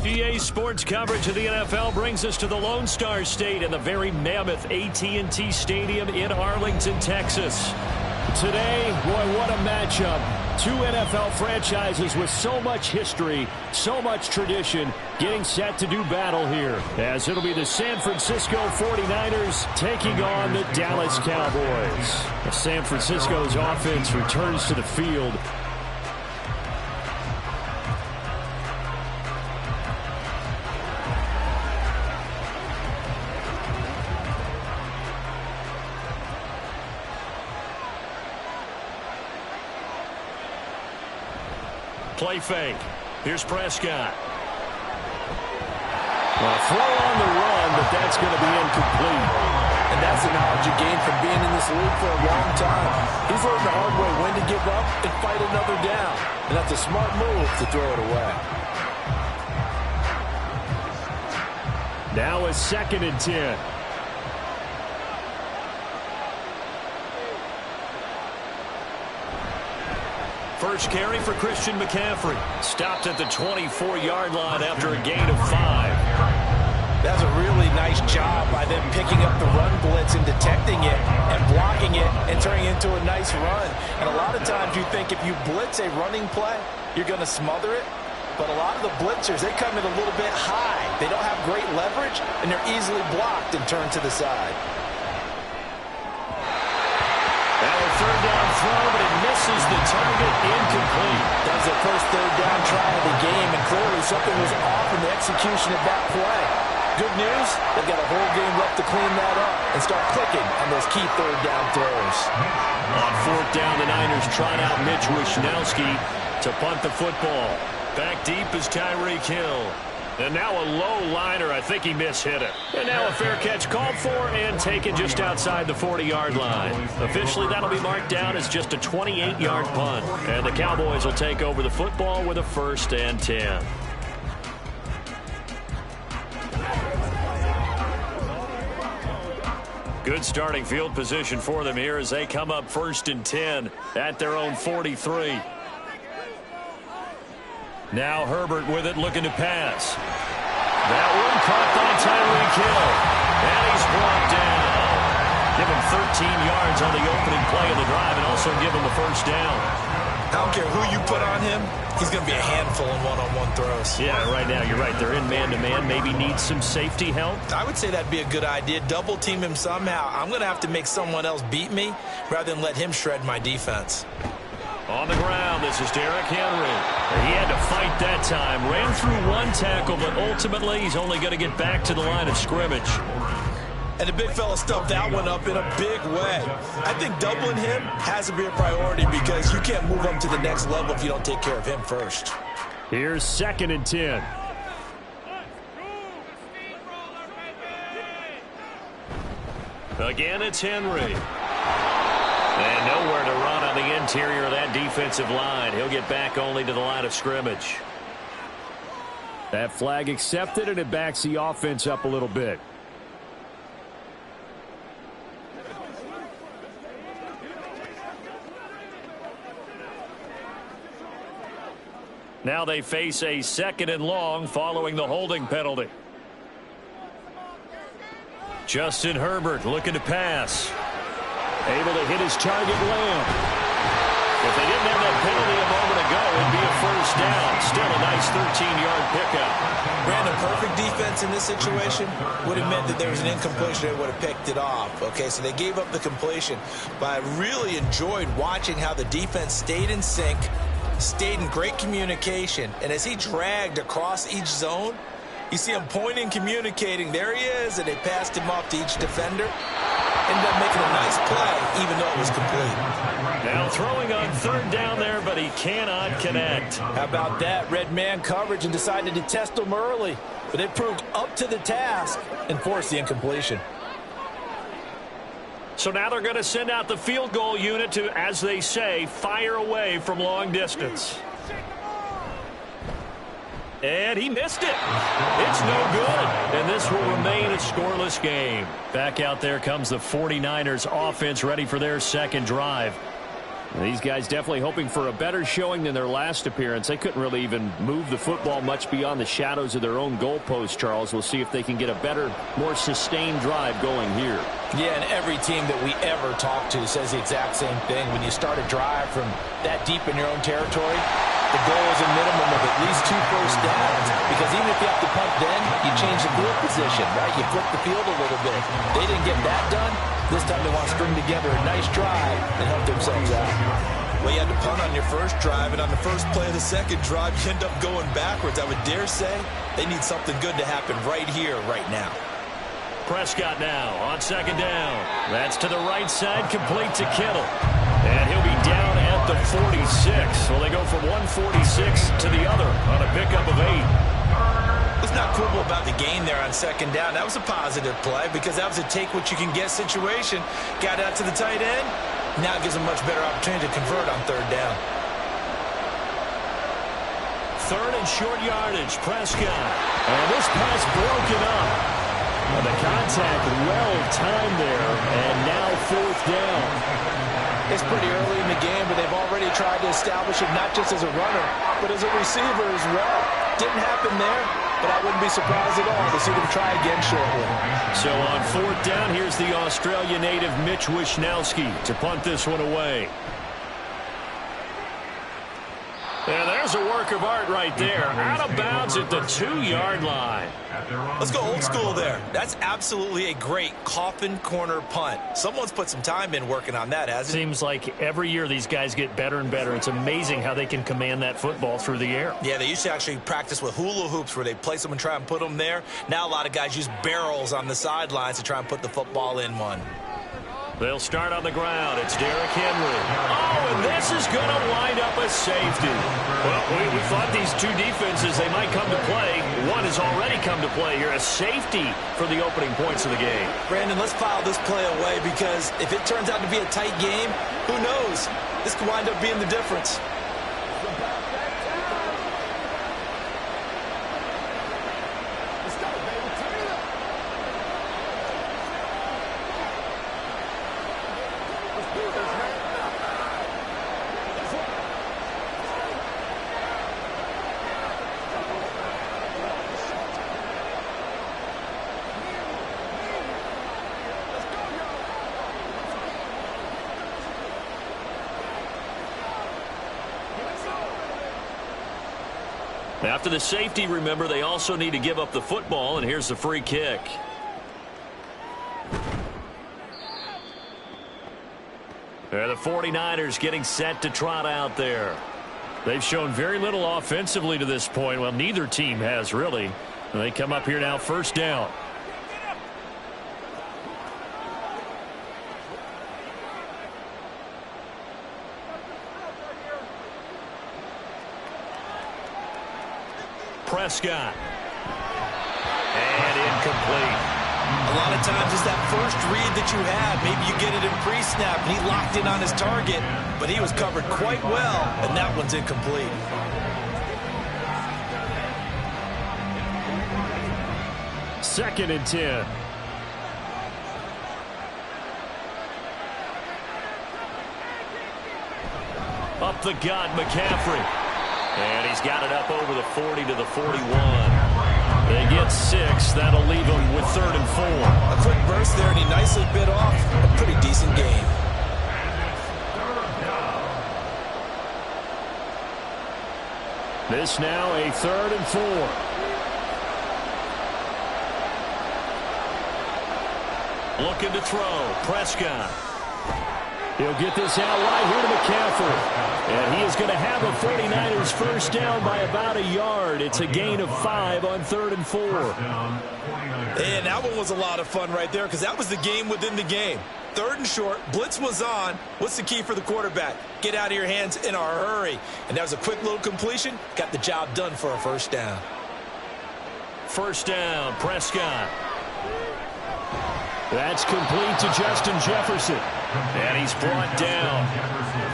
EA Sports coverage of the NFL brings us to the Lone Star State and the very mammoth AT&T Stadium in Arlington, Texas. Today, boy, what a matchup. Two NFL franchises with so much history, so much tradition, getting set to do battle here. As it'll be the San Francisco 49ers taking on the Dallas Cowboys. San Francisco's offense returns to the field. Play fake. Here's Prescott. Well, throw on the run, but that's going to be incomplete. And that's the knowledge you gain from being in this league for a long time. He's learned the hard way when to give up and fight another down. And that's a smart move to throw it away. Now a 2nd and 10. First carry for Christian McCaffrey. Stopped at the 24-yard line after a gain of 5. That's a really nice job by them picking up the run blitz and detecting it and blocking it and turning it into a nice run. And a lot of times you think if you blitz a running play, you're going to smother it. But a lot of the blitzers, they come in a little bit high. They don't have great leverage, and they're easily blocked and turned to the side. Now a 3rd down throw, but it misses the target, incomplete. That was their first 3rd down try of the game, and clearly something was off in the execution of that play. Good news, they've got a whole game left to clean that up and start clicking on those key 3rd down throws. On 4th down, the Niners trot out Mitch Wishnowsky to punt the football. Back deep is Tyreek Hill. And now a low liner. I think he mishit it. And now a fair catch called for and taken just outside the 40-yard line. Officially, that'll be marked down as just a 28-yard punt. And the Cowboys will take over the football with a 1st and 10. Good starting field position for them here as they come up 1st and 10 at their own 43. Now Herbert with it, looking to pass. That one caught by Tyreek Hill. And he's brought down. Give him 13 yards on the opening play of the drive and also give him a 1st down. I don't care who you put on him, he's going to be a handful in one-on-one throws. Yeah, right now, you're right. They're in man-to-man. Maybe needs some safety help. I would say that'd be a good idea. Double team him somehow. I'm going to have to make someone else beat me rather than let him shred my defense. On the ground, this is Derrick Henry. He had to fight that time. Ran through one tackle, but ultimately he's only going to get back to the line of scrimmage. And the big fella stuffed that one up in a big way. I think doubling him has to be a priority because you can't move him to the next level if you don't take care of him first. Here's 2nd and 10. Again, it's Henry. And nowhere to run on the interior of that defensive line. He'll get back only to the line of scrimmage. That flag accepted, and it backs the offense up a little bit. Now they face a 2nd and long following the holding penalty. Justin Herbert looking to pass. Able to hit his target, Lamb. If they didn't have that penalty a moment ago, it'd be a 1st down. Still a nice 13-yard pickup. Brandon, perfect defense in this situation would have meant that there was an incompletion. They would have picked it off. Okay, so they gave up the completion. But I really enjoyed watching how the defense stayed in sync, stayed in great communication. And as he dragged across each zone, you see him pointing, communicating. There he is, and they passed him off to each defender. Ended up making a nice play, even though it was complete. Now throwing on 3rd down there, but he cannot connect. How about that? Red man coverage and decided to test him early. But they proved up to the task and forced the incompletion. So now they're going to send out the field goal unit to, as they say, fire away from long distance. And he missed it. It's no good. And this will remain a scoreless game. Back out there comes the 49ers offense ready for their 2nd drive. These guys definitely hoping for a better showing than their last appearance. They couldn't really even move the football much beyond the shadows of their own goalpost, Charles. We'll see if they can get a better, more sustained drive going here. Yeah, and every team that we ever talk to says the exact same thing. When you start a drive from that deep in your own territory, the goal is a minimum of at least 2 first downs. Because even if you have to punt then, you change the field position, right? You flip the field a little bit. They didn't get that done. This time they want to string together a nice drive and help themselves out. Well, you had to punt on your first drive, and on the first play of the 2nd drive, you end up going backwards. I would dare say they need something good to happen right here, right now. Prescott now on 2nd down. That's to the right side, complete to Kittle. And he'll be down at the 46. Well, they go from 146 to the other on a pickup of 8. What's not cool about the gain there on 2nd down, that was a positive play because that was a take-what-you-can-get situation. Got out to the tight end. Now it gives them much better opportunity to convert on 3rd down. 3rd and short yardage, Prescott. And this pass broken up. And the contact well-timed there, and now 4th down. It's pretty early in the game, but they've already tried to establish it not just as a runner, but as a receiver as well. Didn't happen there, but I wouldn't be surprised at all to see them try again shortly. So on 4th down, here's the Australia native Mitch Wishnowsky to punt this one away. And there's a work of art right there. Out of bounds at the 2-yard line. Let's go old school there. That's absolutely a great coffin corner punt. Someone's put some time in working on that, hasn't it? Seems like every year these guys get better and better. It's amazing how they can command that football through the air. Yeah, they used to actually practice with hula hoops where they place them and try and put them there. Now a lot of guys use barrels on the sidelines to try and put the football in one. They'll start on the ground. It's Derrick Henry. Oh, and this is going to wind up a safety. Well, we thought these two defenses, they might come to play. One has already come to play here. A safety for the opening points of the game. Brandon, let's file this play away because if it turns out to be a tight game, who knows? This could wind up being the difference. After the safety, remember, they also need to give up the football, and here's the free kick. The 49ers getting set to trot out there. They've shown very little offensively to this point. Well, neither team has, really. And they come up here now, first down. Prescott. And incomplete. A lot of times it's that first read that you had. Maybe you get it in pre-snap, and he locked in on his target, but he was covered quite well, and that one's incomplete. Second and 10. Up the gut, McCaffrey. And he's got it up over the 40 to the 41. They get 6. That'll leave them with 3rd and 4. A quick burst there, and he nicely bit off a pretty decent gain. This now a 3rd and 4. Looking to throw. Prescott. He'll get this out right here to McCaffrey. And he is going to have a 49ers first down by about a yard. It's a gain of 5 on 3rd and 4. And that one was a lot of fun right there because that was the game within the game. 3rd and short, blitz was on. What's the key for the quarterback? Get out of your hands in a hurry. And that was a quick little completion. Got the job done for a first down. First down, Prescott. That's complete to Justin Jefferson. And he's brought down.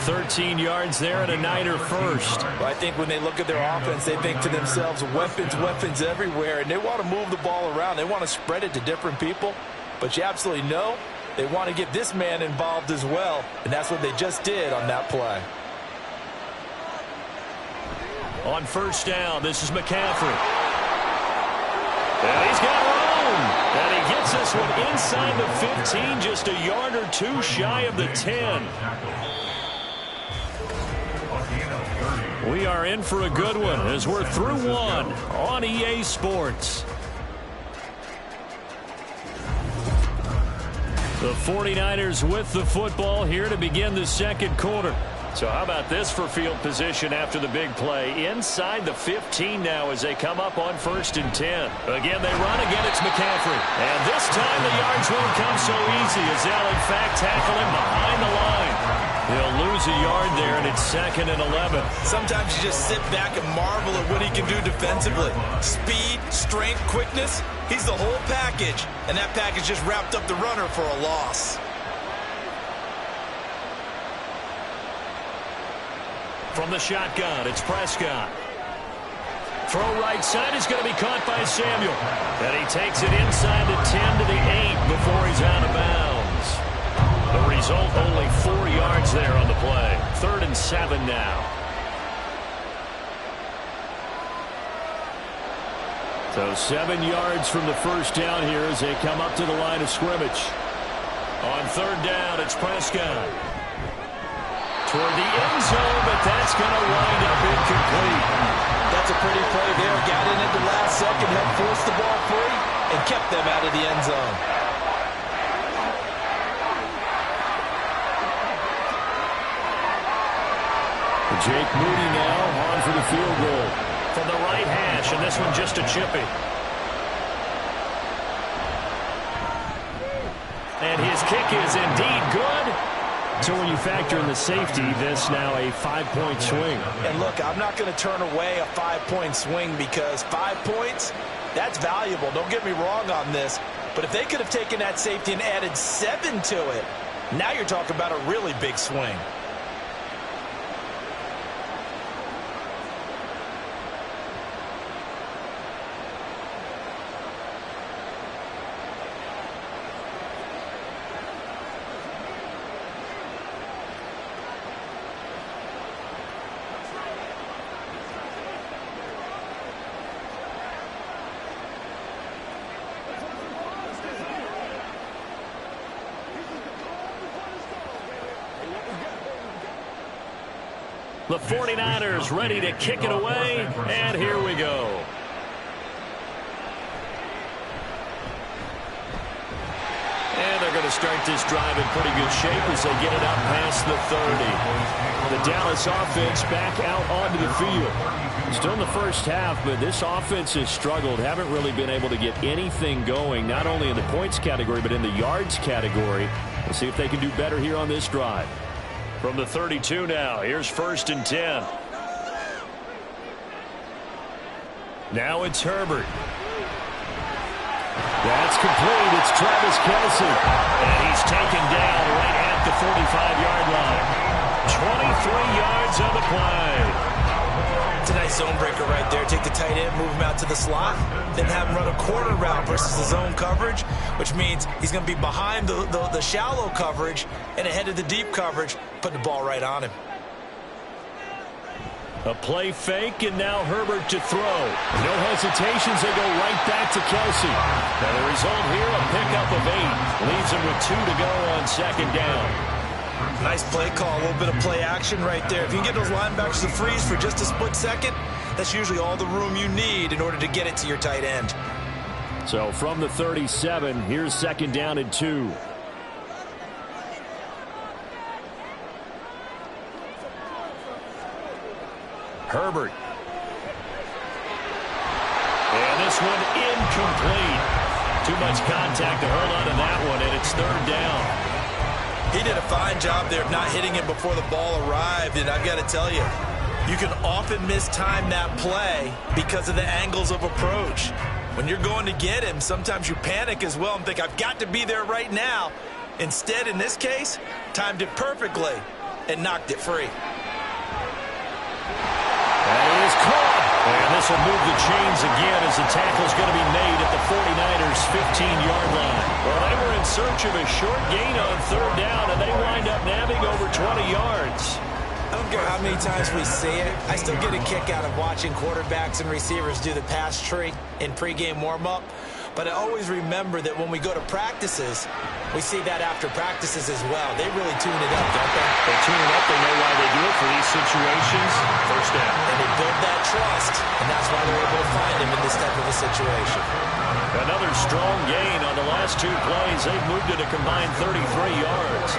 13 yards there and a Niner first. Well, I think when they look at their offense, they think to themselves, weapons everywhere, and they want to move the ball around. They want to spread it to different people. But you absolutely know they want to get this man involved as well, and that's what they just did on that play. On first down, this is McCaffrey. And he's got room. And he gets this one inside the 15, just a yard or two shy of the 10. We are in for a good one as we're through one on EA Sports. The 49ers with the football here to begin the second quarter. So how about this for field position after the big play? Inside the 15 now as they come up on 1st and 10. Again, they run. Again, it's McCaffrey. And this time the yards won't come so easy as they'll, in fact, tackle him behind the line. He'll lose a yard there, and it's 2nd and 11. Sometimes you just sit back and marvel at what he can do defensively. Speed, strength, quickness. He's the whole package. And that package just wrapped up the runner for a loss. From the shotgun, it's Prescott. Throw right side is going to be caught by Samuel. And he takes it inside the 10 to the 8 before he's out of bounds. The result, only 4 yards there on the play. 3rd and 7 now. So 7 yards from the first down here as they come up to the line of scrimmage. On 3rd down, it's Prescott. Toward the end zone, but that's going to wind up incomplete. That's a pretty play there. Got in at the last second, helped force the ball free, and kept them out of the end zone. Jake Moody now on for the field goal. From the right hash, and this one just a chippy. And his kick is indeed good. So when you factor in the safety, this now a 5-point swing. And look, I'm not going to turn away a 5-point swing because 5 points, that's valuable. Don't get me wrong on this. But if they could have taken that safety and added 7 to it, now you're talking about a really big swing. The 49ers ready to kick it away, and here we go. And they're going to start this drive in pretty good shape as they get it out past the 30. The Dallas offense back out onto the field. Still in the first half, but this offense has struggled. Haven't really been able to get anything going, not only in the points category, but in the yards category. We'll see if they can do better here on this drive. From the 32 now, here's 1st and 10. Now it's Herbert. That's complete. It's Travis Kelce. And he's taken down right at the 45-yard line. 23 yards on the play. It's a nice zone breaker right there. Take the tight end, move him out to the slot, then have him run a corner route versus the zone coverage, which means he's going to be behind the shallow coverage and ahead of the deep coverage, putting the ball right on him. A play fake, and now Herbert to throw. No hesitations, they go right back to Kelce. And the result here, a pickup of 8. Leaves him with 2 to go on 2nd down. Nice play call, a little bit of play action right there. If you can get those linebackers to freeze for just a split second, that's usually all the room you need in order to get it to your tight end. So from the 37, here's 2nd down and 2. Herbert. And this one incomplete. Too much contact to hold on to that one, and it's 3rd down. He did a fine job there of not hitting it before the ball arrived, and I've got to tell you, you can often mistime that play because of the angles of approach. When you're going to get him, sometimes you panic as well and think, I've got to be there right now. Instead, in this case, timed it perfectly and knocked it free. And it is caught. And this will move the chains again as the tackle's going to be made at the 49ers' 15-yard line. Well, they were in search of a short gain on 3rd down, and they wind up nabbing over 20 yards. I don't care how many times we see it. I still get a kick out of watching quarterbacks and receivers do the pass tree in pregame warm-up. But I always remember that when we go to practices, we see that after practices as well. They really tune it up, don't they? They tune it up. They know why they do it for these situations. 1st down. And they build that trust, and that's why they're able to find him in this type of a situation. Another strong gain on the last 2 plays. They've moved it a combined 33 yards.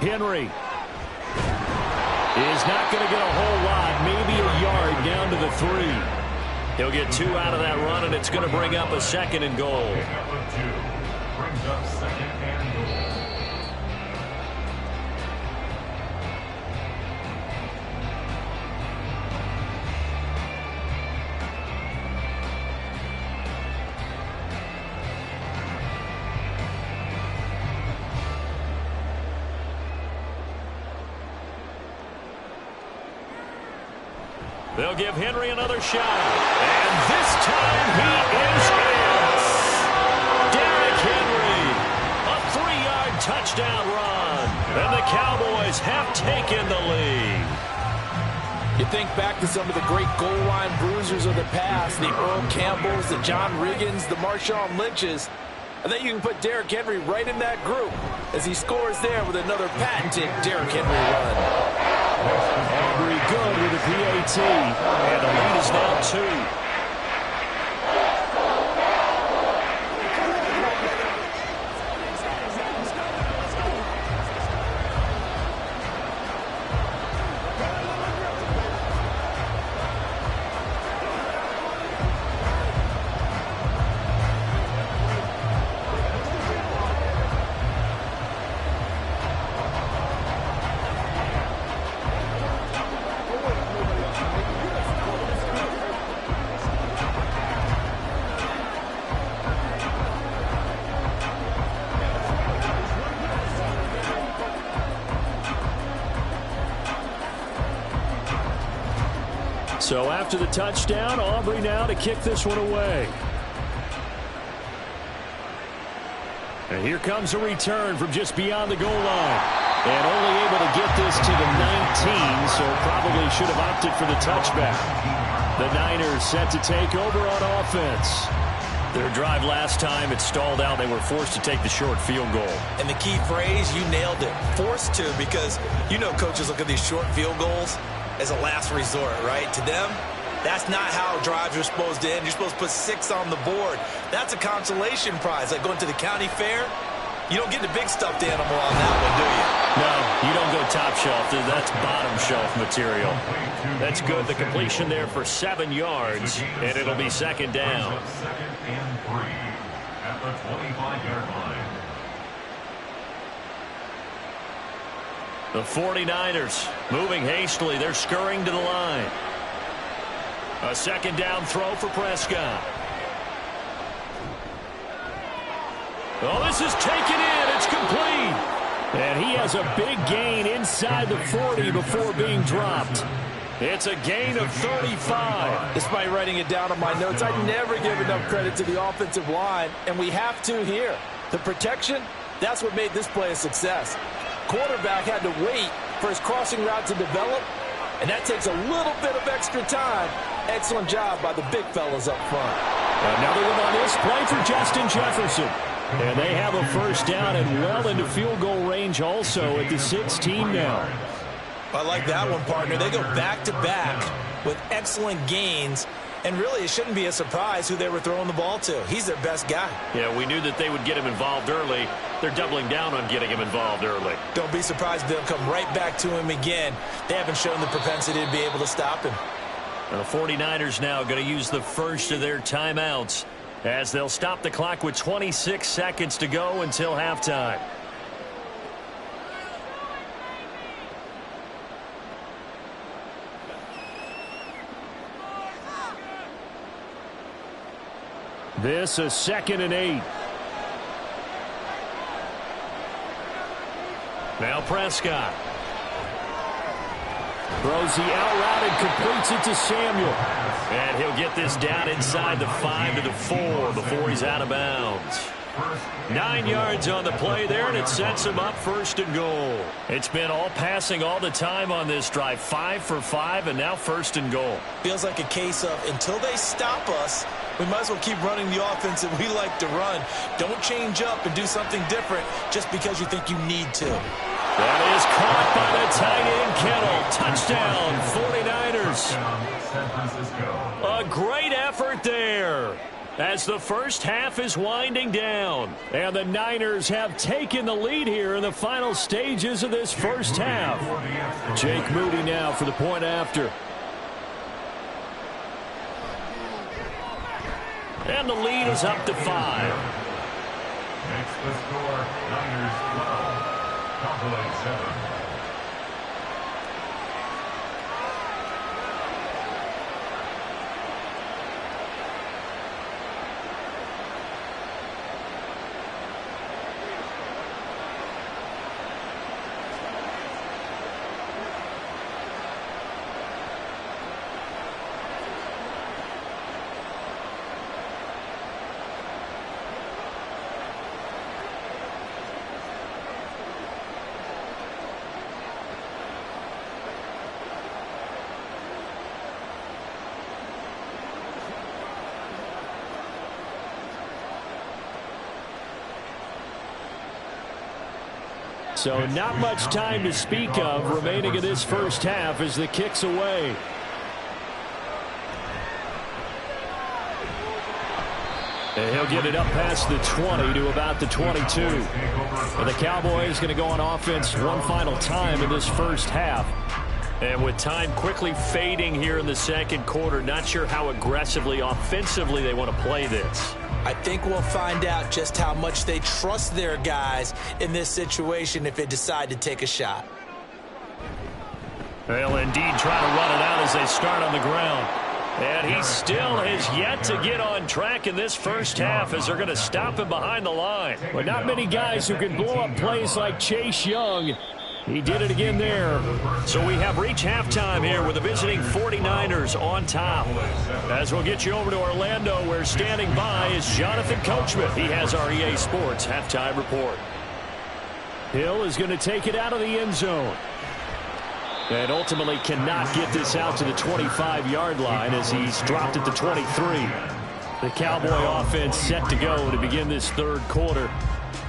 Henry is not going to get a whole lot, maybe a yard down to the 3. He'll get 2 out of that run, and it's going to bring up a 2nd and goal. They'll give Henry another shot. And this time he is in. Derrick Henry, a 3-yard touchdown run. And the Cowboys have taken the lead. You think back to some of the great goal line bruisers of the past, the Earl Campbells, the John Riggins, the Marshawn Lynches. I think you can put Derrick Henry right in that group as he scores there with another patented Derrick Henry run. Aubrey good with a PAT, and the lead is now 2. So after the touchdown, Aubrey now to kick this one away. And here comes a return from just beyond the goal line. And only able to get this to the 19, so probably should have opted for the touchback. The Niners set to take over on offense. Their drive last time, it stalled out. They were forced to take the short field goal. And the key phrase, you nailed it. Forced to, because you know coaches look at these short field goals as a last resort, right? To them, that's not how drives are supposed to end. You're supposed to put 6 on the board. That's a consolation prize. Like going to the county fair, you don't get the big stuffed animal on that one, do you? No, you don't go top shelf. That's bottom shelf material. That's good. The completion there for 7 yards, and it'll be second down. Second and 3 at the 25-yard line. The 49ers moving hastily. They're scurrying to the line. A second down throw for Prescott. Oh, this is taken in. It's complete. And he has a big gain inside the 40 before being dropped. It's a gain of 35. Despite writing it down on my notes, I never give enough credit to the offensive line, and we have to here. The protection, that's what made this play a success. Quarterback had to wait for his crossing route to develop, and that takes a little bit of extra time. Excellent job by the big fellas up front. Another one on this play for Justin Jefferson. And they have a first down and well into field goal range also at the 16 now. I like that one, partner. They go back-to-back with excellent gains. And really, it shouldn't be a surprise who they were throwing the ball to. He's their best guy. Yeah, we knew that they would get him involved early. They're doubling down on getting him involved early. Don't be surprised if they'll come right back to him again. They haven't shown the propensity to be able to stop him. And the 49ers now going to use the first of their timeouts as they'll stop the clock with 26 seconds to go until halftime. This is 2nd and 8. Now Prescott. Throws the out route and completes it to Samuel. And he'll get this down inside the 5 to the 4 before he's out of bounds. 9 yards on the play there, and it sets him up 1st and goal. It's been all passing all the time on this drive. 5 for 5, and now 1st and goal. Feels like a case of until they stop us, we might as well keep running the offense that we like to run. Don't change up and do something different just because you think you need to. That is caught by the tight end, Kittle. Touchdown, 49ers. A great effort there as the first half is winding down. And the Niners have taken the lead here in the final stages of this first half. Jake Moody now for the point after. And the lead is up to 5. Next the score, Niners 12, Cowboys 7. So not much time to speak of remaining in this first half as the kick's away. And he'll get it up past the 20 to about the 22. And the Cowboys going to go on offense one final time in this first half. And with time quickly fading here in the second quarter, not sure how aggressively, offensively they want to play this. I think we'll find out just how much they trust their guys in this situation if they decide to take a shot. They'll indeed try to run it out as they start on the ground. And he still has yet to get on track in this first half as they're going to stop him behind the line. But not many guys who can blow up plays like Chase Young. He did it again there. So we have reached halftime here with the visiting 49ers on top. As we'll get you over to Orlando, where standing by is Jonathan Coachman. He has our EA Sports halftime report. Hill is going to take it out of the end zone. And ultimately cannot get this out to the 25-yard line as he's dropped at the 23. The Cowboy offense set to go to begin this third quarter.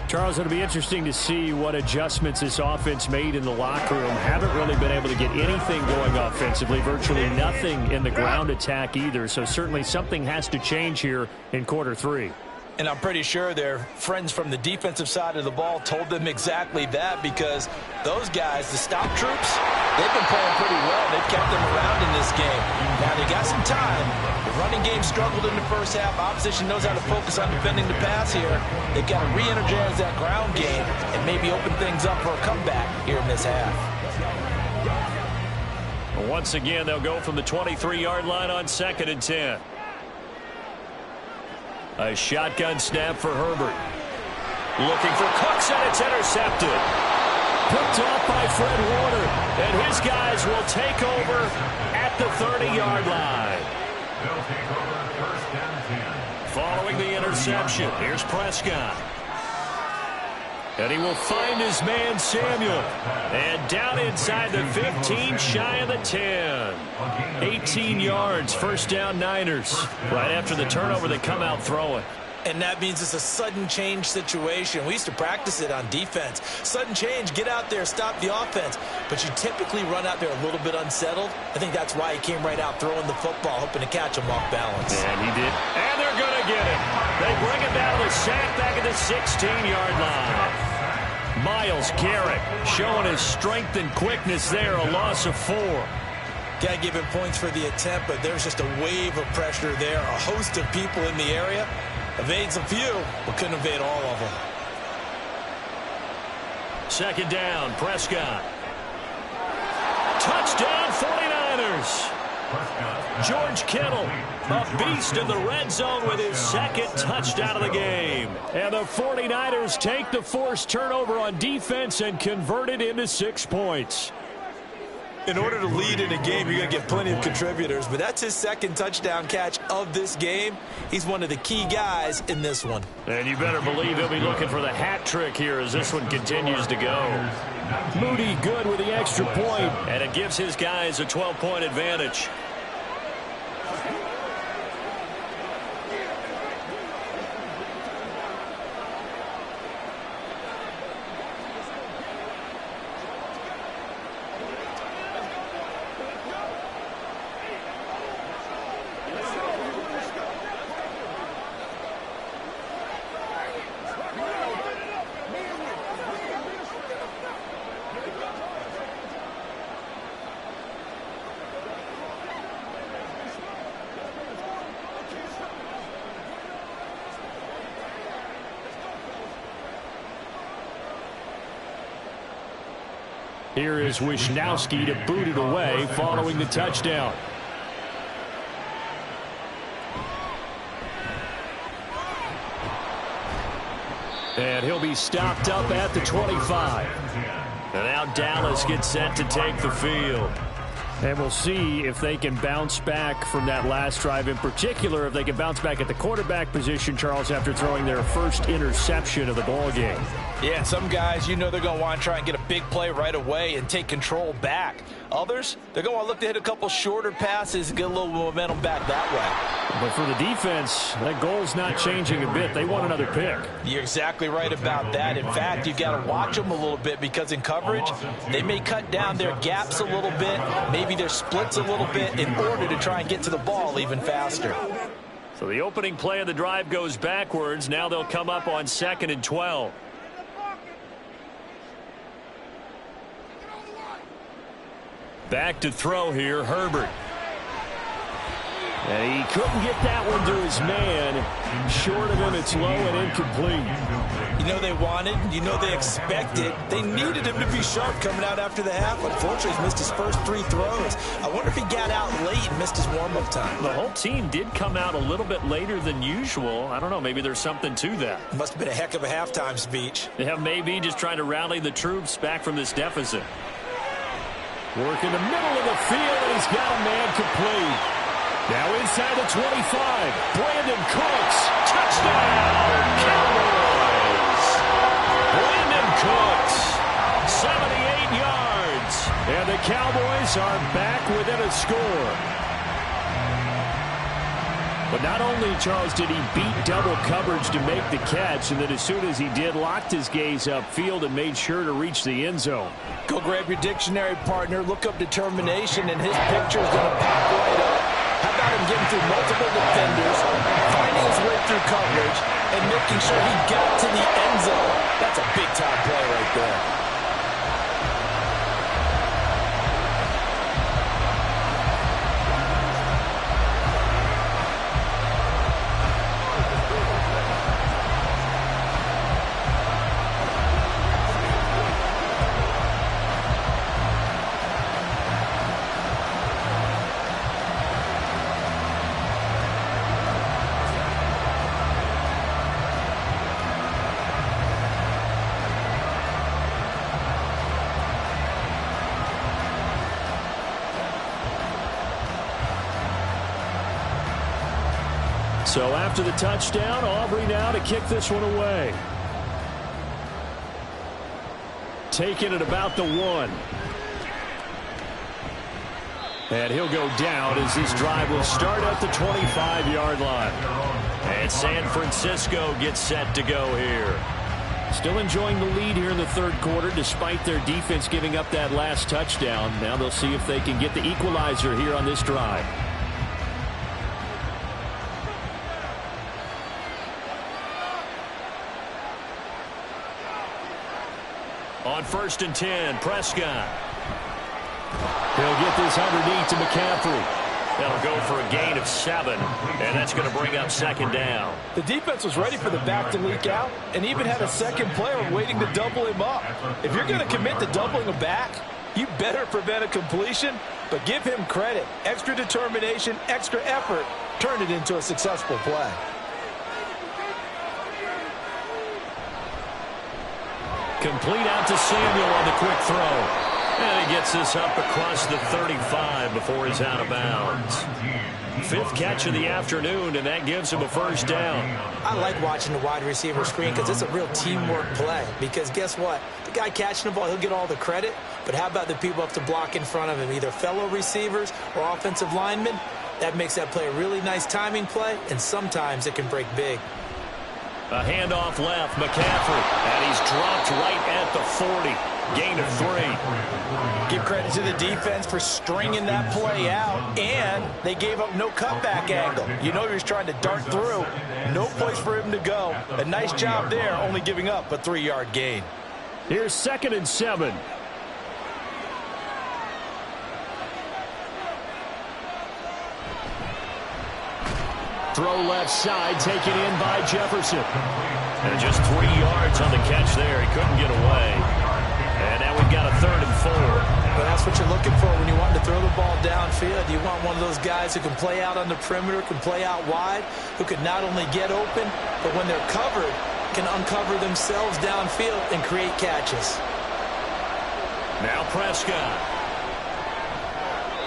Charles, it'll be interesting to see what adjustments this offense made in the locker room. Haven't really been able to get anything going offensively, virtually nothing in the ground attack either. So certainly something has to change here in quarter three. And I'm pretty sure their friends from the defensive side of the ball told them exactly that, because those guys, the stop troops, they've been playing pretty well. They've kept them around in this game. Now, they got some time. The running game struggled in the first half. Opposition knows how to focus on defending the pass here. They've got to re-energize that ground game and maybe open things up for a comeback here in this half. Once again, they'll go from the 23-yard line on 2nd and 10. A shotgun snap for Herbert. Looking for Cooks, and it's intercepted. Picked off by Fred Warner. And his guys will take over at the 30-yard line. They'll take over 1st and 10. Following the interception, here's Prescott. And he will find his man Samuel. And down inside the 15, shy of the 10. 18 yards, first down Niners. Right after the turnover, they come out throwing. And that means it's a sudden change situation. We used to practice it on defense. Sudden change, get out there, stop the offense. But you typically run out there a little bit unsettled. I think that's why he came right out throwing the football, hoping to catch him off balance. And he did. And they're going to get it. They bring it down to the sack back at the 16-yard line. Myles Garrett showing his strength and quickness there, a loss of 4. Got to give him points for the attempt, but there's just a wave of pressure there. A host of people in the area. Evades a few, but couldn't evade all of them. 2nd down, Prescott. Touchdown, 49ers. George Kittle, a beast in the red zone with his 2nd touchdown of the game. And the 49ers take the forced turnover on defense and convert it into 6 points. In order to lead in a game, you're going to get plenty of contributors, but that's his 2nd touchdown catch of this game. He's one of the key guys in this one. And you better believe he'll be looking for the hat trick here as this one continues to go. Moody good with the extra point, and it gives his guys a 12-point advantage. Here is Wisnowski to boot it away following the touchdown. And he'll be stopped up at the 25. And now Dallas gets set to take the field. And we'll see if they can bounce back from that last drive, in particular if they can bounce back at the quarterback position, Charles, after throwing their first interception of the ball game. Yeah, some guys, you know they're going to want to try and get a big play right away and take control back. Others, they're going to look to hit a couple shorter passes and get a little momentum back that way. But for the defense, that goal's not changing a bit. They want another pick. You're exactly right about that. In fact, you've got to watch them a little bit, because in coverage, they may cut down their gaps a little bit, maybe their splits a little bit, in order to try and get to the ball even faster. So the opening play of the drive goes backwards. Now they'll come up on 2nd and 12. Back to throw here, Herbert. And he couldn't get that one to his man. Short of him, it's low and incomplete. You know they wanted, you know they expected. They needed him to be sharp coming out after the half. Unfortunately, he's missed his first 3 throws. I wonder if he got out late and missed his warm-up time. The whole team did come out a little bit later than usual. I don't know, maybe there's something to that. Must have been a heck of a halftime speech. Yeah, maybe just trying to rally the troops back from this deficit. Work in the middle of the field, and he's got a man complete. Now inside the 25, Brandon Cooks, touchdown, Cowboys! Brandon Cooks, 78 yards, and the Cowboys are back within a score. But not only, Charles, did he beat double coverage to make the catch, and then as soon as he did, locked his gaze upfield and made sure to reach the end zone. Go grab your dictionary, partner, look up determination, and his picture is going to pop right up. How about him getting through multiple defenders, finding his way through coverage, and making sure he got to the end zone? That's a big-time play right there. So after the touchdown, Aubrey now to kick this one away. Taking it about the 1. And he'll go down as this drive will start at the 25-yard line. And San Francisco gets set to go here. Still enjoying the lead here in the third quarter despite their defense giving up that last touchdown. Now they'll see if they can get the equalizer here on this drive. On 1st and 10, Prescott. He'll get this underneath to McCaffrey. That'll go for a gain of 7, and that's going to bring up 2nd down. The defense was ready for the back to leak out and even had a second player waiting to double him up. If you're going to commit to doubling a back, you better prevent a completion, but give him credit. Extra determination, extra effort turned it into a successful play. Complete out to Samuel on the quick throw. And he gets this up across the 35 before he's out of bounds. 5th catch of the afternoon, and that gives him a 1st down. I like watching the wide receiver screen because it's a real teamwork play. Because guess what? The guy catching the ball, he'll get all the credit. But how about the people up to block in front of him, either fellow receivers or offensive linemen? That makes that play a really nice timing play, and sometimes it can break big. A handoff left, McCaffrey, and he's dropped right at the 40. Gain of 3. Give credit to the defense for stringing that play out, and they gave up no cutback angle. You know he was trying to dart through. No place for him to go. A nice job there, only giving up a 3-yard gain. Here's 2nd and 7. Throw left side, taken in by Jefferson. And just 3 yards on the catch there. He couldn't get away. And now we've got a 3rd and 4. But that's what you're looking for when you want to throw the ball downfield. You want one of those guys who can play out on the perimeter, can play out wide, who can not only get open, but when they're covered, can uncover themselves downfield and create catches. Now Prescott.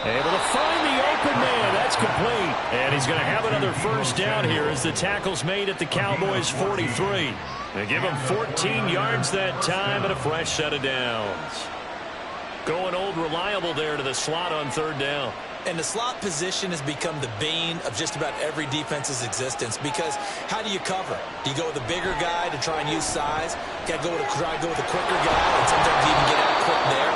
Able to find the open man. That's complete. And he's going to have another 1st down here as the tackle's made at the Cowboys' 43. They give him 14 yards that time and a fresh set of downs. Going old reliable there to the slot on 3rd down. And the slot position has become the bane of just about every defense's existence because how do you cover? Do you go with a bigger guy to try and use size? You got to try to go with a quicker guy and sometimes even get out quick there.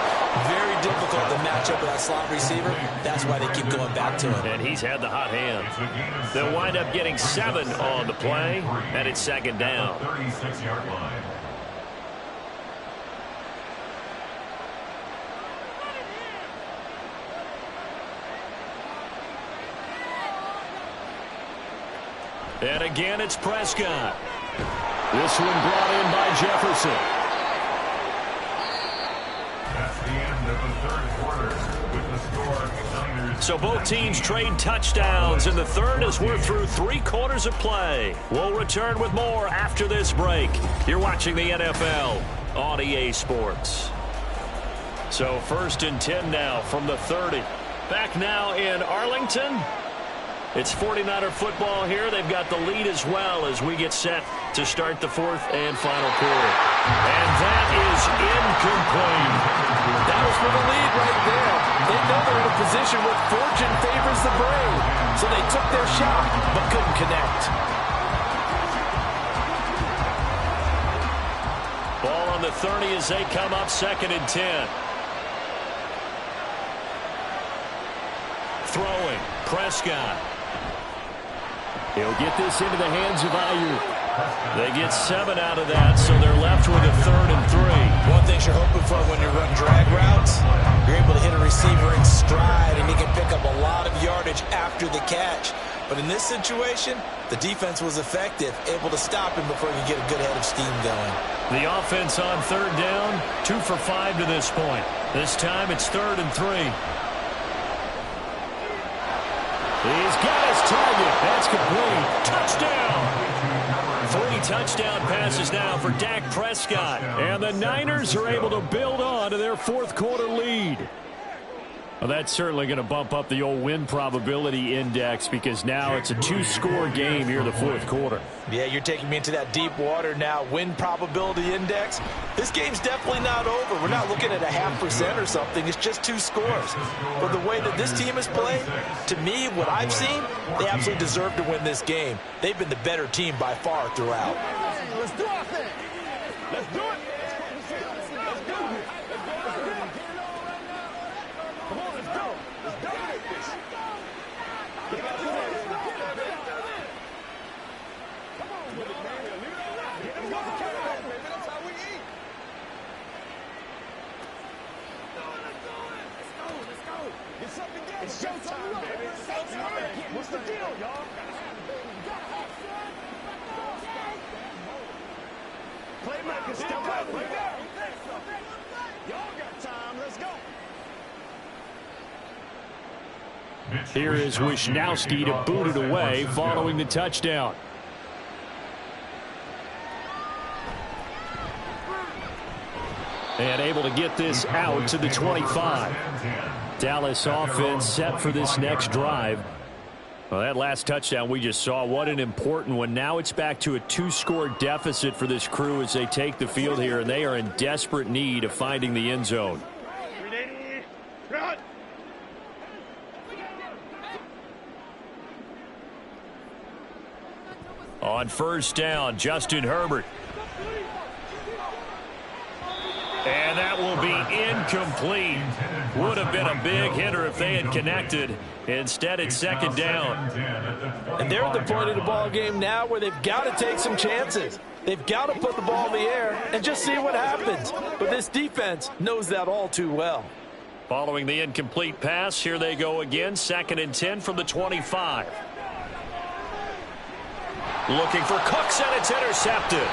Very difficult to match up with that slot receiver. That's why they keep going back to him. And he's had the hot hand. They'll wind up getting 7 on the play, and it's 2nd down. 36-yard line. And again, it's Prescott. This one brought in by Jefferson. That's the end of the third quarter with the score Niners. So both teams trade touchdowns in the third as we're through 3 quarters of play. We'll return with more after this break. You're watching the NFL on EA Sports. So 1st and 10 now from the 30. Back now in Arlington. It's 49er football here. They've got the lead as well as we get set to start the 4th and final quarter. And that is incomplete. That was for the lead right there. They know they're in a position where fortune favors the brave. So they took their shot, but couldn't connect. Ball on the 30 as they come up 2nd and 10. Throwing, Prescott. He'll get this into the hands of Ayuk. They get 7 out of that, so they're left with a 3rd and 3. One thing you're hoping for when you run drag routes, you're able to hit a receiver in stride, and he can pick up a lot of yardage after the catch. But in this situation, the defense was effective, able to stop him before he could get a good head of steam going. The offense on 3rd down, 2 for 5 to this point. This time it's 3rd and 3. He's got his target. That's complete. Touchdown. 3 touchdown passes now for Dak Prescott. And the Niners are able to build on to their 4th quarter lead. Well, that's certainly going to bump up the old win probability index because now it's a 2-score game here in the 4th quarter. Yeah, you're taking me into that deep water now. Win probability index. This game's definitely not over. We're not looking at a 0.5% or something. It's just 2 scores. But the way that this team has played, to me, what I've seen, they absolutely deserve to win this game. They've been the better team by far throughout. Let's do our thing. Let's do it. Let's do it. Come on, let's go. Let's dominate this. They got to do that. Come on with it, man. Leave it all out. Let's go to Canada, baby. That's how we eat. Let's go. Let's go. Get something together. It's showtime, baby. It's showtime. What's the deal, y'all? Playmakers step up right there. Y'all got time. Let's go. Here is Wisnowski to boot it away following the touchdown. And able to get this out to the 25. Dallas offense set for this next drive. Well, that last touchdown we just saw, what an important one. Now it's back to a 2-score deficit for this crew as they take the field here, and they are in desperate need of finding the end zone. On 1st down, Justin Herbert. And that will be incomplete. Would have been a big hitter if they had connected. Instead, it's 2nd down. And they're at the point of the ball game now where they've got to take some chances. They've got to put the ball in the air and just see what happens. But this defense knows that all too well. Following the incomplete pass, here they go again. 2nd and 10 from the 25. Looking for Cooks, and it's intercepted.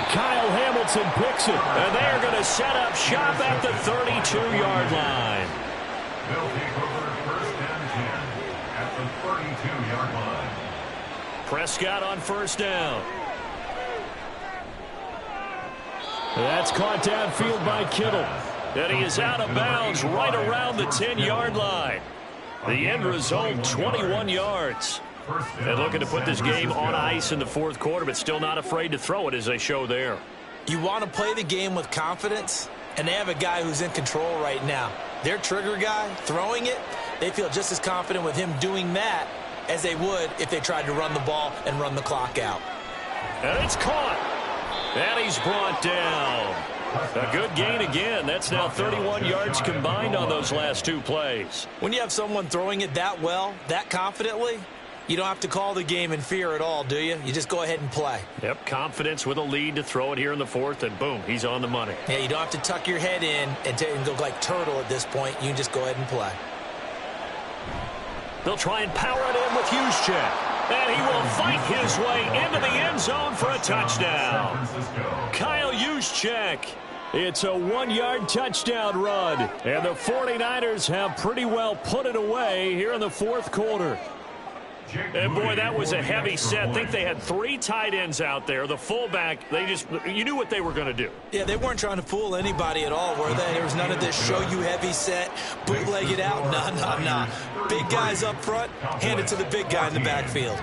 Kyle Hamilton picks it, and they're going to set up shop at the 32-yard line. They'll take over 1st and 10 at the 32-yard line. Prescott on 1st down. That's caught downfield by Kittle. And he is out of bounds right around the 10-yard line. The end result, 21 yards. And looking to put this game on ice in the 4th quarter, but still not afraid to throw it as they show there. You want to play the game with confidence, and they have a guy who's in control right now. Their trigger guy, throwing it, they feel just as confident with him doing that as they would if they tried to run the ball and run the clock out. And it's caught. And he's brought down. A good gain again. That's now 31 yards combined on those last 2 plays. When you have someone throwing it that well, that confidently, you don't have to call the game in fear at all, do you? You just go ahead and play. Yep, confidence with a lead to throw it here in the 4th, and boom, he's on the money. Yeah, you don't have to tuck your head in and go like turtle at this point. You can just go ahead and play. They'll try and power it in with Juszczyk. And he will fight his way into the end zone for a touchdown. Kyle Juszczyk. It's a 1-yard touchdown run. And the 49ers have pretty well put it away here in the fourth quarter. And boy, that was a heavy set. I think they had 3 tight ends out there. The fullback, you knew what they were going to do. Yeah, they weren't trying to fool anybody at all, were they? There was none of this show you heavy set, bootleg it out. Nah. Big guys up front, hand it to the big guy in the backfield.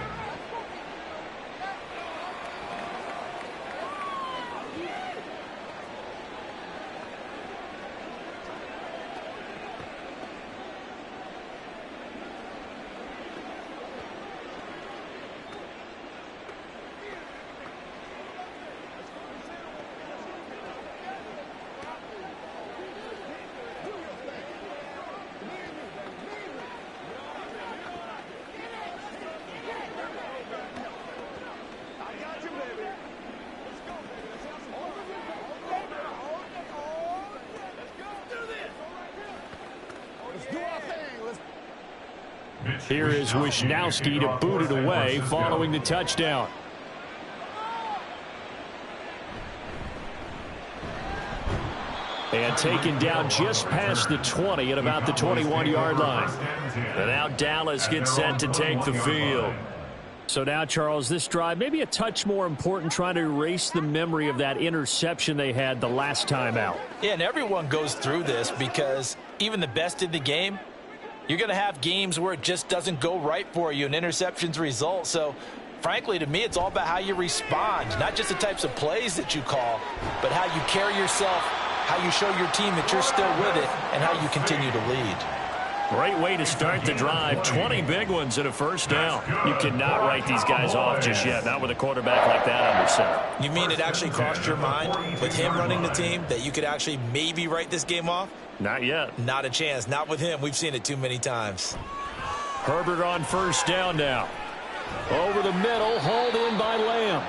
Here is Wisnowski to boot it away following the touchdown. And taken down just past the 20 at about the 21-yard line. And now Dallas gets set to take the field. So now, Charles, this drive maybe a touch more important, trying to erase the memory of that interception they had the last time out. Yeah, and everyone goes through this because even the best in the game, you're going to have games where it just doesn't go right for you and interceptions result. So, frankly, to me, it's all about how you respond, not just the types of plays that you call, but how you carry yourself, how you show your team that you're still with it, and how you continue to lead. Great way to start the drive. 20 big ones and a first down. You cannot write these guys off just yet, not with a quarterback like that under center. You mean it actually crossed your mind with him running the team that you could actually maybe write this game off? Not yet. Not a chance. Not with him. We've seen it too many times. Herbert on first down now. Over the middle, hauled in by Lamb.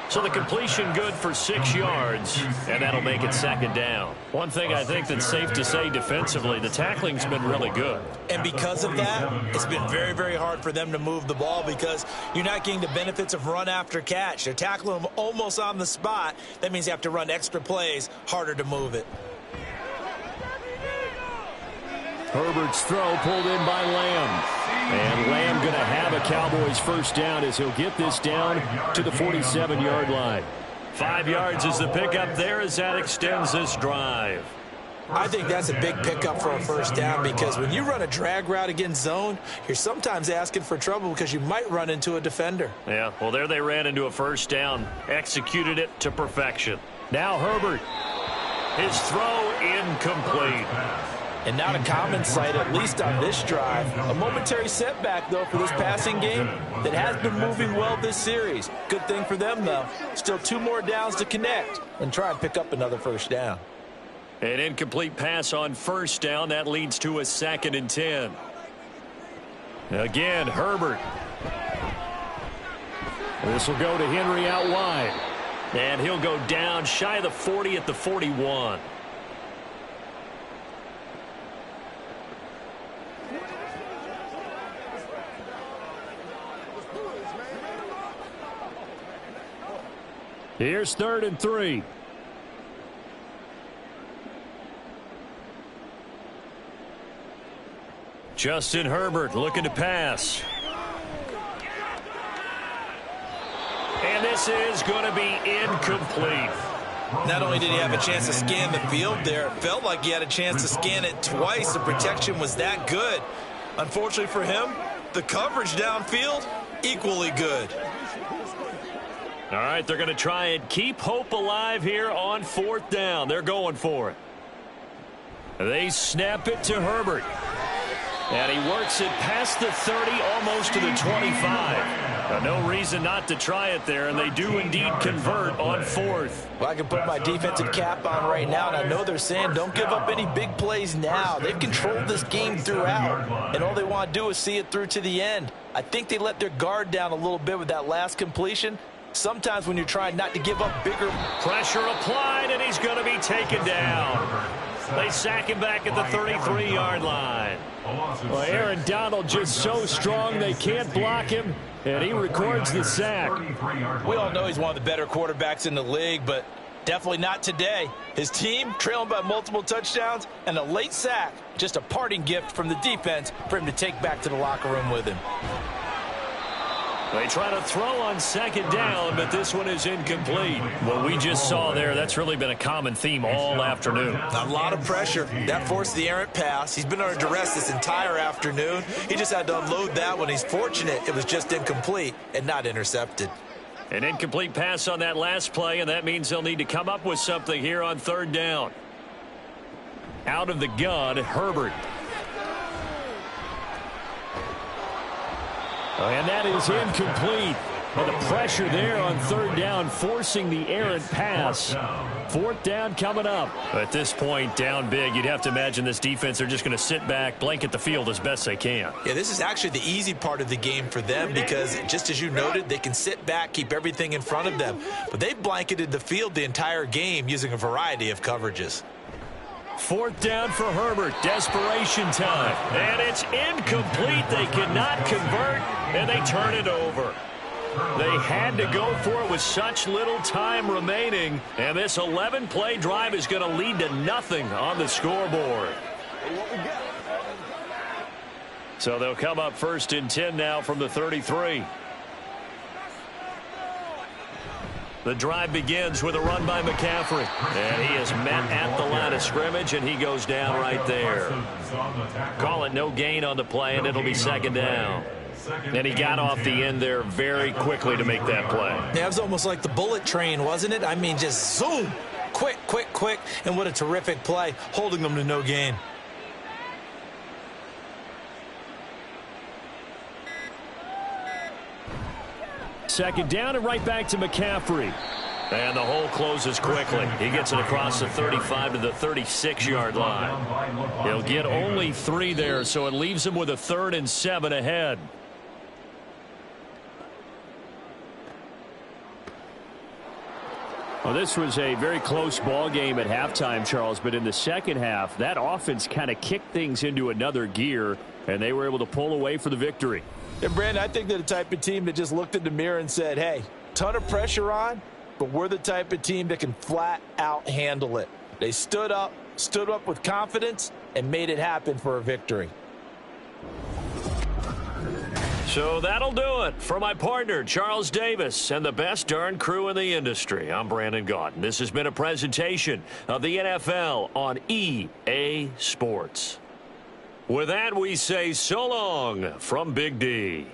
So the completion good for 6 yards, and that'll make it second down. One thing I think that's safe to say defensively, the tackling's been really good. And because of that, it's been very, very hard for them to move the ball because you're not getting the benefits of run after catch. They're tackling them almost on the spot. That means you have to run extra plays, harder to move it. Herbert's throw pulled in by Lamb. And Lamb going to have a Cowboys first down as he'll get this down to the 47-yard line. 5 yards is the pickup there as that extends this drive. I think that's a big pickup for a first down because when you run a drag route against zone, you're sometimes asking for trouble because you might run into a defender. Yeah, well, there they ran into a first down, executed it to perfection. Now Herbert, his throw incomplete. And not a common sight, at least on this drive. A momentary setback, though, for this passing game that has been moving well this series. Good thing for them, though. Still 2 more downs to connect and try and pick up another first down. An incomplete pass on first down. That leads to a 2nd and 10. Again, Herbert. This will go to Henry out wide. And he'll go down shy of the 40 at the 41. Here's 3rd and 3. Justin Herbert looking to pass. And this is going to be incomplete. Not only did he have a chance to scan the field there, it felt like he had a chance to scan it twice. The protection was that good. Unfortunately for him, the coverage downfield, equally good. All right, they're going to try and keep hope alive here on 4th down. They're going for it. They snap it to Herbert. And he works it past the 30, almost to the 25. No reason not to try it there, and they do indeed convert on 4th. Well, I can put my defensive cap on right now, and I know they're saying don't give up any big plays now. They've controlled this game throughout, and all they want to do is see it through to the end. I think they let their guard down a little bit with that last completion. Sometimes when you're trying not to give up bigger. Pressure applied, and he's going to be taken down. They sack him back at the 33-yard line. Well, Aaron Donald just so strong they can't block him, and he records the sack. We all know he's one of the better quarterbacks in the league, but definitely not today. His team trailing by multiple touchdowns and a late sack. Just a parting gift from the defense for him to take back to the locker room with him. They try to throw on second down, but this one is incomplete. What we just saw there, that's really been a common theme all afternoon. A lot of pressure. That forced the errant pass. He's been under duress this entire afternoon. He just had to unload that one. He's fortunate it was just incomplete and not intercepted. An incomplete pass on that last play, and that means they'll need to come up with something here on third down. Out of the gun, Herbert. And that is incomplete. But the pressure there on third down, forcing the errant pass. Fourth down coming up. At this point, down big, you'd have to imagine this defense are just going to sit back, blanket the field as best they can. Yeah, this is actually the easy part of the game for them because, just as you noted, they can sit back, keep everything in front of them. But they've blanketed the field the entire game using a variety of coverages. Fourth down for Herbert. Desperation time. And it's incomplete. They cannot convert, and they turn it over. They had to go for it with such little time remaining, and this 11-play drive is going to lead to nothing on the scoreboard. So they'll come up first and 10 now from the 33. The drive begins with a run by McCaffrey. And he is met at the line of scrimmage, and he goes down right there. Call it no gain on the play, and it'll be second down. And he got off the end there very quickly to make that play. Yeah, it was almost like the bullet train, wasn't it? I mean, just zoom. Quick, quick, quick. And what a terrific play, holding them to no gain. Second down and right back to McCaffrey. And the hole closes quickly. He gets it across the 35 to the 36-yard line. He'll get only 3 there, so it leaves him with a 3rd and 7 ahead. Well, this was a very close ball game at halftime, Charles, but in the second half, that offense kind of kicked things into another gear, and they were able to pull away for the victory. And, Brandon, I think they're the type of team that just looked in the mirror and said, hey, ton of pressure on, but we're the type of team that can flat out handle it. They stood up with confidence, and made it happen for a victory. So that'll do it for my partner, Charles Davis, and the best darn crew in the industry. I'm Brandon Gaudin. This has been a presentation of the NFL on EA Sports. With that, we say so long from Big D.